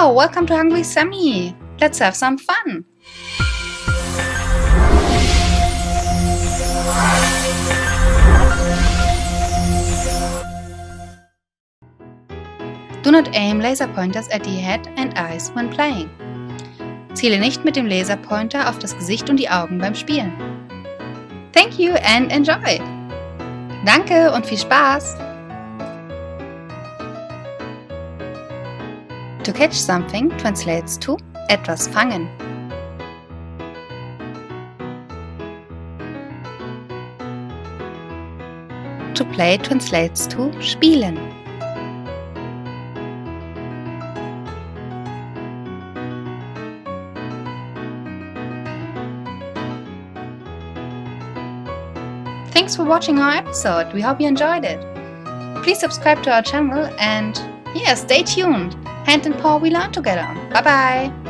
Hello, welcome to Hungry Sammy. Let's have some fun. Do not aim laser pointers at the head and eyes when playing. Ziele nicht mit dem Laserpointer auf das Gesicht und die Augen beim Spielen. Thank you and enjoy! Danke und viel Spaß! To catch something translates to etwas fangen. To play translates to spielen. Thanks for watching our episode. We hope you enjoyed it. Please subscribe to our channel and stay tuned. Hand and paw we learn together. Bye bye.